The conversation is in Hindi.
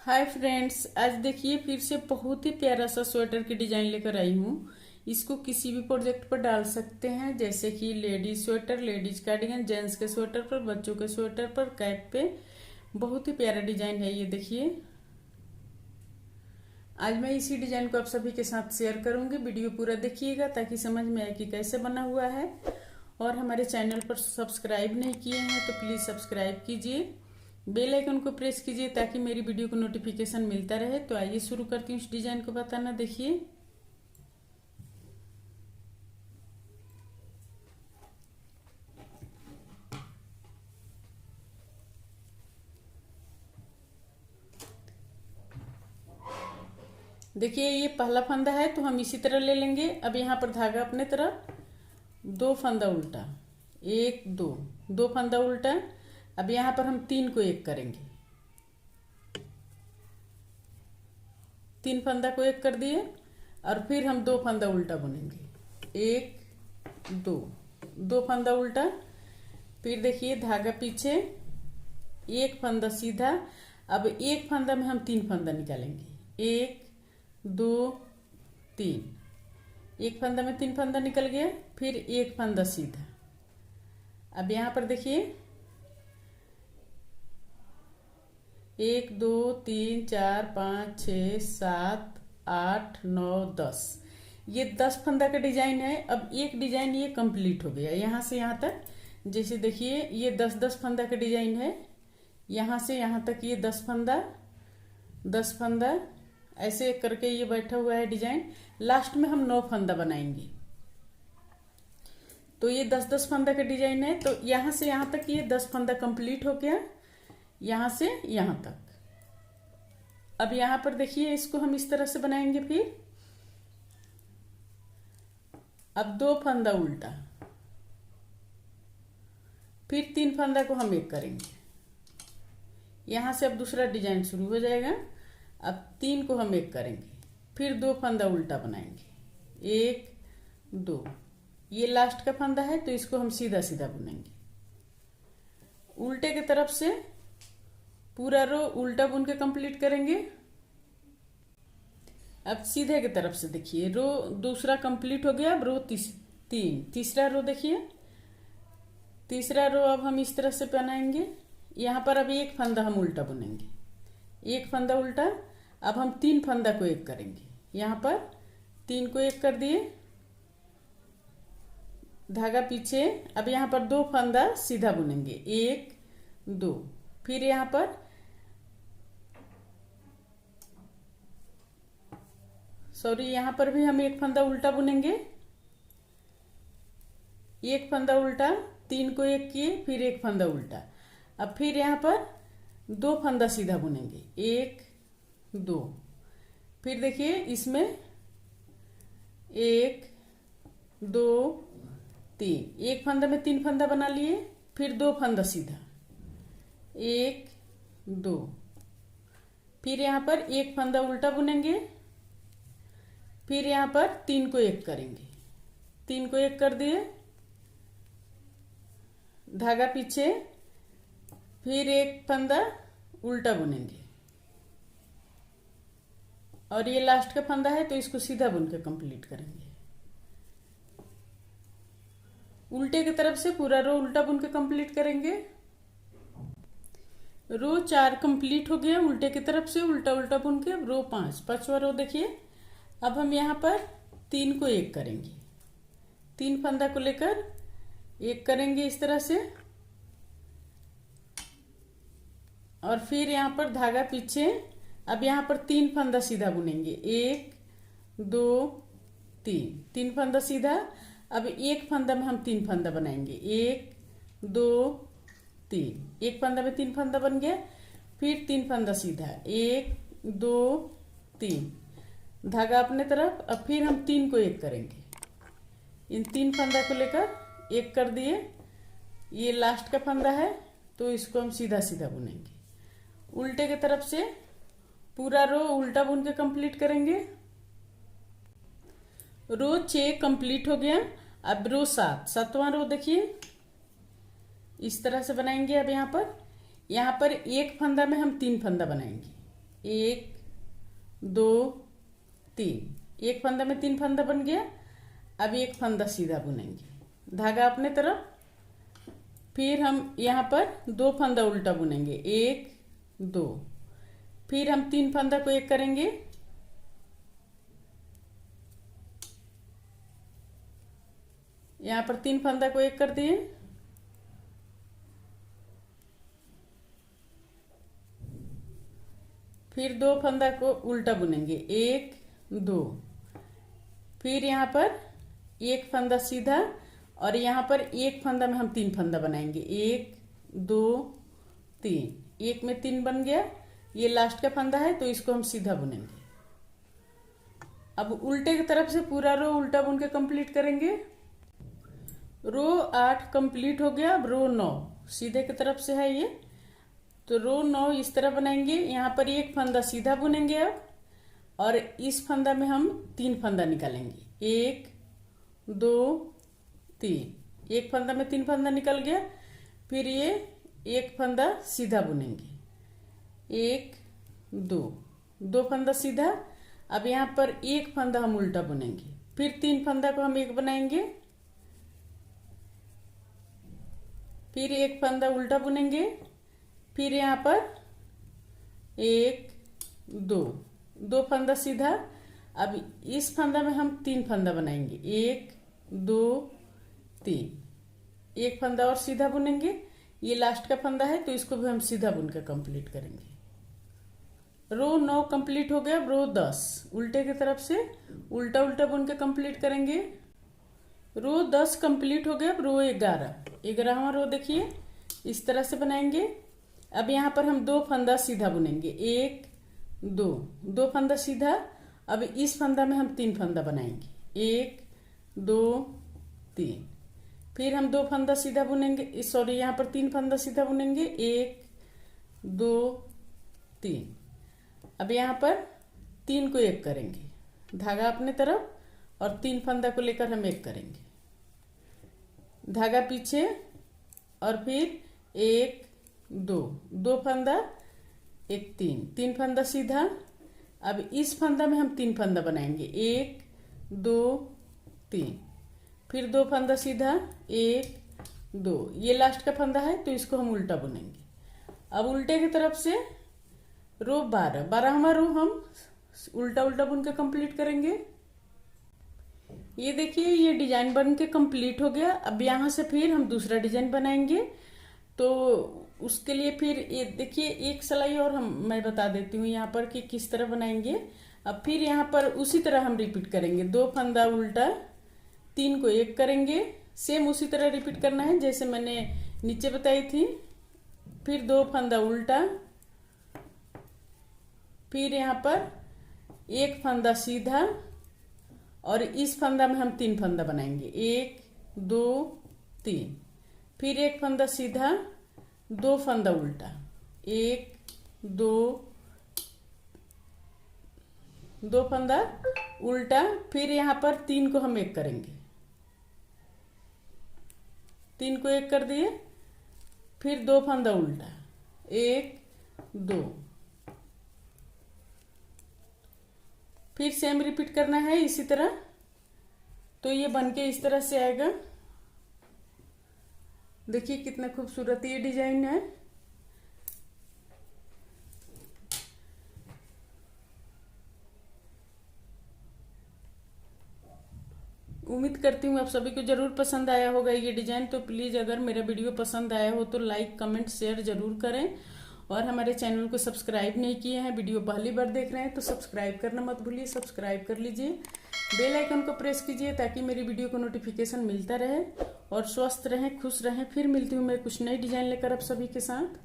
हाय फ्रेंड्स, आज देखिए फिर से बहुत ही प्यारा सा स्वेटर की डिजाइन लेकर आई हूँ। इसको किसी भी प्रोजेक्ट पर डाल सकते हैं, जैसे कि ladies sweater, ladies cardigan, gents के स्वेटर पर, बच्चों के स्वेटर पर, कैप पे। बहुत ही प्यारा डिजाइन है ये, देखिए। आज मैं इसी डिजाइन को आप सभी के साथ शेयर करूंगी। वीडियो पूरा देखिएगा ताकि समझ में आए कि कैसे बना हुआ है। और हमारे चैनल पर सब्सक्राइब नहीं किए हैं तो प्लीज सब्सक्राइब कीजिए, बेल आइकन को प्रेस कीजिए ताकि मेरी वीडियो को नोटिफिकेशन मिलता रहे। तो आइए शुरू करती हूँ इस डिजाइन को बताना। देखिए, देखिए ये पहला फंदा है तो हम इसी तरह ले लेंगे। अब यहाँ पर धागा अपने तरफ, दो फंदा उल्टा, एक दो, दो फंदा उल्टा। अब यहाँ पर हम तीन को एक करेंगे, तीन फंदा को एक कर दिए और फिर हम दो फंदा उल्टा बुनेंगे, एक दो, दो फंदा उल्टा। फिर देखिए धागा पीछे, एक फंदा सीधा। अब एक फंदा में हम तीन फंदा निकालेंगे, एक दो तीन, एक फंदा में तीन फंदा निकल गया। फिर एक फंदा सीधा। अब यहां पर देखिए, एक दो तीन चार पाँच छ सात आठ नौ दस, ये 10 फंदा का डिजाइन है। अब एक डिजाइन ये कंप्लीट हो गया यहां से यहां तक। जैसे देखिए ये 10-10 फंदा का डिजाइन है, यहां से यहां तक ये 10 फंदा, 10 फंदा ऐसे करके ये बैठा हुआ है डिजाइन। लास्ट में हम 9 फंदा बनाएंगे। तो ये 10-10 फंदा का डिजाइन है। तो यहां से यहां तक ये 10 फंदा कंप्लीट हो गया, यहां से यहां तक। अब यहां पर देखिए इसको हम इस तरह से बनाएंगे। फिर अब दो फंदा उल्टा, फिर तीन फंदा को हम एक करेंगे। यहां से अब दूसरा डिजाइन शुरू हो जाएगा। अब तीन को हम एक करेंगे, फिर दो फंदा उल्टा बनाएंगे, एक दो, ये लास्ट का फंदा है तो इसको हम सीधा सीधा बुनेंगे। उल्टे की तरफ से पूरा रो उल्टा बुन के कंप्लीट करेंगे। अब सीधे की तरफ से देखिए, रो दूसरा कंप्लीट हो गया। अब रो तीसरा रो देखिए, तीसरा रो अब हम इस तरह से बनाएंगे। यहां पर अभी एक फंदा हम उल्टा बुनेंगे, एक फंदा उल्टा। अब हम तीन फंदा को एक करेंगे, यहां पर तीन को एक कर दिए, धागा पीछे। अब यहां पर दो फंदा सीधा बुनेंगे, एक दो। फिर यहां पर यहां पर भी हम एक फंदा उल्टा बुनेंगे, एक फंदा उल्टा, तीन को एक किए, फिर एक फंदा उल्टा। अब फिर यहां पर दो फंदा सीधा बुनेंगे, एक दो। फिर देखिए इसमें एक दो तीन, एक फंदा में तीन फंदा बना लिए, फिर दो फंदा सीधा, एक दो। फिर यहां पर एक फंदा उल्टा बुनेंगे, फिर यहां पर तीन को एक करेंगे, तीन को एक कर दिए, धागा पीछे, फिर एक फंदा उल्टा बुनेंगे और ये लास्ट का फंदा है तो इसको सीधा बुन के कंप्लीट करेंगे। उल्टे की तरफ से पूरा रो उल्टा बुन के कंप्लीट करेंगे। रो 4 कंप्लीट हो गया उल्टे की तरफ से, उल्टा उल्टा बुन के। अब रो 5, पांचवा रो देखिए। अब हम यहां पर तीन को एक करेंगे, तीन फंदा को लेकर एक करेंगे इस तरह से। और फिर यहां पर धागा पीछे। अब यहां पर तीन फंदा सीधा बुनेंगे, एक दो तीन, तीन फंदा सीधा। अब एक फंदा में हम तीन फंदा बनाएंगे, एक दो तीन, एक फंदा में तीन फंदा बन गया। फिर तीन फंदा सीधा, एक दो तीन, धागा अपने तरफ। अब फिर हम तीन को एक करेंगे, इन तीन फंदा को लेकर एक कर दिए, ये लास्ट का फंदा है तो इसको हम सीधा सीधा बुनेंगे। उल्टे की तरफ से पूरा रो उल्टा बुन के कंप्लीट करेंगे। रो 6 कंप्लीट हो गया। अब रो 7, सातवां रो देखिए इस तरह से बनाएंगे। अब यहां पर एक फंदा में हम तीन फंदा बनाएंगे, 1 2 3, एक फंदा में 3 फंदा बन गया। अब एक फंदा सीधा बुनेंगे, धागा अपने तरफ। फिर हम यहाँ पर 2 फंदा उल्टा बुनेंगे, 1 2। फिर हम 3 फंदा को एक करेंगे, यहाँ पर 3 फंदा को एक कर दिए। फिर 2 फंदा को उल्टा बुनेंगे, 1 2। फिर यहाँ पर एक फंदा सीधा और यहाँ पर एक फंदा में हम 3 फंदा बनाएंगे, 1 2 3। एक में 3 बन गया, ये लास्ट का फंदा है तो इसको हम सीधा बुनेंगे। अब उल्टे की तरफ से पूरा रो उल्टा बुन के कंप्लीट करेंगे। रो 8 कंप्लीट हो गया। अब रो 9 सीधे की तरफ से है ये, तो रो 9 इस तरह बनाएंगे। यहाँ पर एक फंदा सीधा बुनेंगे अब, और इस फंदा में हम 3 फंदा निकालेंगे, 1 2 3। एक फंदा में 3 फंदा निकल गया। फिर ये एक फंदा सीधा बुनेंगे, 1 2 2 फंदा सीधा। अब यहाँ पर एक फंदा हम उल्टा बुनेंगे, फिर 3 फंदा को हम एक बनाएंगे, फिर एक फंदा उल्टा बुनेंगे। फिर यहाँ पर 1 2 2 फंदा सीधा। अब इस फंदा में हम 3 फंदा बनाएंगे, 1 2 3। एक फंदा और सीधा बुनेंगे, ये लास्ट का फंदा है तो इसको भी हम सीधा बुन के कंप्लीट करेंगे। रो 9 कंप्लीट हो गया। रो 10 उल्टे की तरफ से उल्टा उल्टा बुन के कंप्लीट करेंगे। रो 10 कंप्लीट हो गया। अब रो 11वां रो देखिए इस तरह से बनाएंगे। अब यहाँ पर हम 2 फंदा सीधा बुनेंगे, 1 2 2 फंदा सीधा। अब इस फंदा में हम 3 फंदा बनाएंगे, 1 2 3। फिर हम 2 फंदा सीधा बुनेंगे, सॉरी यहाँ पर 3 फंदा सीधा बुनेंगे, 1 2 3। अब यहाँ पर 3 को एक करेंगे, धागा अपने तरफ, और 3 फंदा को लेकर हम एक करेंगे, धागा पीछे, और फिर 1 2 2 फंदा 1 3 फंदा सीधा। अब इस फंदा में हम 3 फंदा बनाएंगे, 1 2 3। फिर 2 फंदा सीधा, 1 2। ये लास्ट का फंदा है तो इसको हम उल्टा बुनेंगे। अब उल्टे की तरफ से रो 12वां रो हम उल्टा उल्टा बुन के कंप्लीट करेंगे। ये देखिए ये डिजाइन बन के कंप्लीट हो गया। अब यहाँ से फिर हम दूसरा डिजाइन बनाएंगे, तो उसके लिए फिर ये देखिए एक सिलाई और मैं बता देती हूँ यहाँ पर कि किस तरह बनाएंगे। अब फिर यहाँ पर उसी तरह हम रिपीट करेंगे, 2 फंदा उल्टा, 3 को एक करेंगे, सेम उसी तरह रिपीट करना है जैसे मैंने नीचे बताई थी। फिर 2 फंदा उल्टा, फिर यहाँ पर एक फंदा सीधा, और इस फंदा में हम 3 फंदा बनाएंगे, 1 2 3। फिर एक फंदा सीधा, 2 फंदा उल्टा, 1 2 2 फंदा उल्टा। फिर यहाँ पर 3 को हम एक करेंगे, 3 को एक कर दिए। फिर 2 फंदा उल्टा, 1 2। फिर सेम रिपीट करना है इसी तरह, तो ये बनके इस तरह से आएगा। देखिए कितना खूबसूरत ये डिजाइन है। उम्मीद करती हूँ आप सभी को जरूर पसंद आया होगा ये डिजाइन। तो प्लीज अगर मेरा वीडियो पसंद आया हो तो लाइक कमेंट शेयर जरूर करें, और हमारे चैनल को सब्सक्राइब नहीं किए हैं, वीडियो पहली बार देख रहे हैं तो सब्सक्राइब करना मत भूलिए, सब्सक्राइब कर लीजिए, बेल आइकन को प्रेस कीजिए ताकि मेरी वीडियो को नोटिफिकेशन मिलता रहे। और स्वस्थ रहें, खुश रहें। फिर मिलती हूँ मैं कुछ नई डिजाइन लेकर आप सभी के साथ।